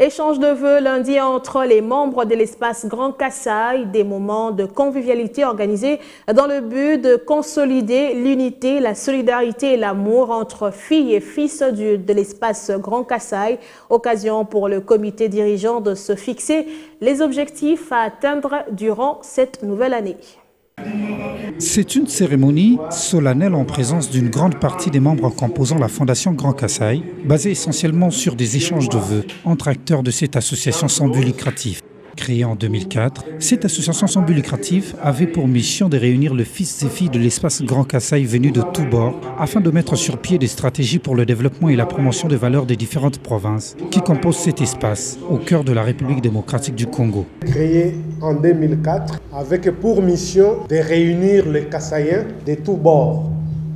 Échange de vœux lundi entre les membres de l'espace Grand Kasaï, des moments de convivialité organisés dans le but de consolider l'unité, la solidarité et l'amour entre filles et fils de l'espace Grand Kasaï. Occasion pour le comité dirigeant de se fixer les objectifs à atteindre durant cette nouvelle année. C'est une cérémonie solennelle en présence d'une grande partie des membres composant la Fondation Grand Kasaï, basée essentiellement sur des échanges de vœux entre acteurs de cette association sans but lucratif. Créée en 2004, cette association sans but lucratif avait pour mission de réunir les fils et filles de l'espace Grand Kasaï venus de tous bords afin de mettre sur pied des stratégies pour le développement et la promotion des valeurs des différentes provinces qui composent cet espace, au cœur de la République démocratique du Congo. Créée en 2004 avec pour mission de réunir les Kasaïens de tous bords,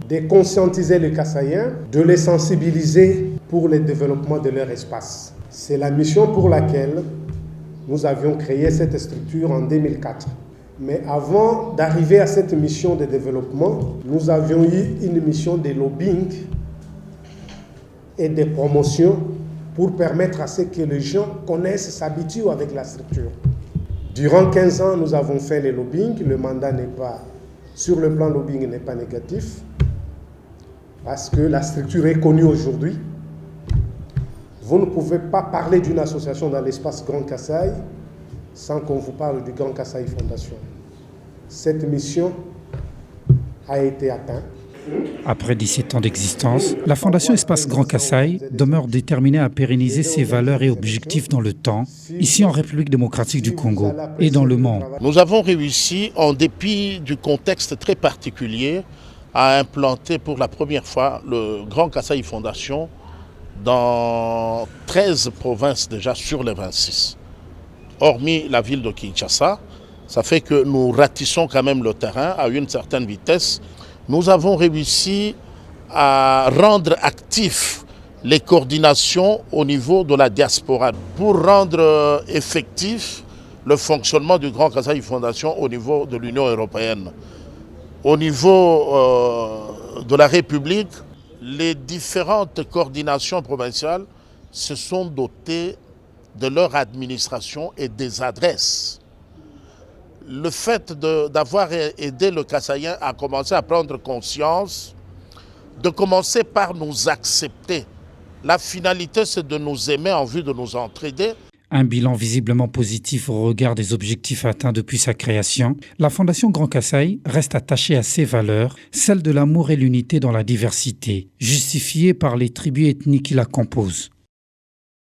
de conscientiser les Kasaïens, de les sensibiliser pour le développement de leur espace. C'est la mission pour laquelle nous avions créé cette structure en 2004. Mais avant d'arriver à cette mission de développement, nous avions eu une mission de lobbying et de promotion pour permettre à ce que les gens connaissent, s'habituent avec la structure. Durant 15 ans, nous avons fait le lobbying. Le mandat n'est pas, sur le plan lobbying, n'est pas négatif parce que la structure est connue aujourd'hui. Vous ne pouvez pas parler d'une association dans l'espace Grand Kasaï sans qu'on vous parle du Grand Kasaï Fondation. Cette mission a été atteinte. Après 17 ans d'existence, la Fondation Espace Grand Kasaï demeure déterminée à pérenniser ses valeurs et objectifs dans le temps, ici en République démocratique du Congo et dans le monde. Nous avons réussi, en dépit du contexte très particulier, à implanter pour la première fois le Grand Kasaï Fondation dans 13 provinces déjà sur les 26. Hormis la ville de Kinshasa, ça fait que nous ratissons quand même le terrain à une certaine vitesse. Nous avons réussi à rendre actifs les coordinations au niveau de la diaspora pour rendre effectif le fonctionnement du Grand Kasaï Fondation au niveau de l'Union européenne. Au niveau de la République, les différentes coordinations provinciales se sont dotées de leur administration et des adresses. Le fait d'avoir aidé le Kasaïen à commencer à prendre conscience, de commencer par nous accepter. La finalité, c'est de nous aimer en vue de nous entraider. Un bilan visiblement positif au regard des objectifs atteints depuis sa création, la Fondation Grand Kasaï reste attachée à ses valeurs, celles de l'amour et l'unité dans la diversité, justifiées par les tribus ethniques qui la composent.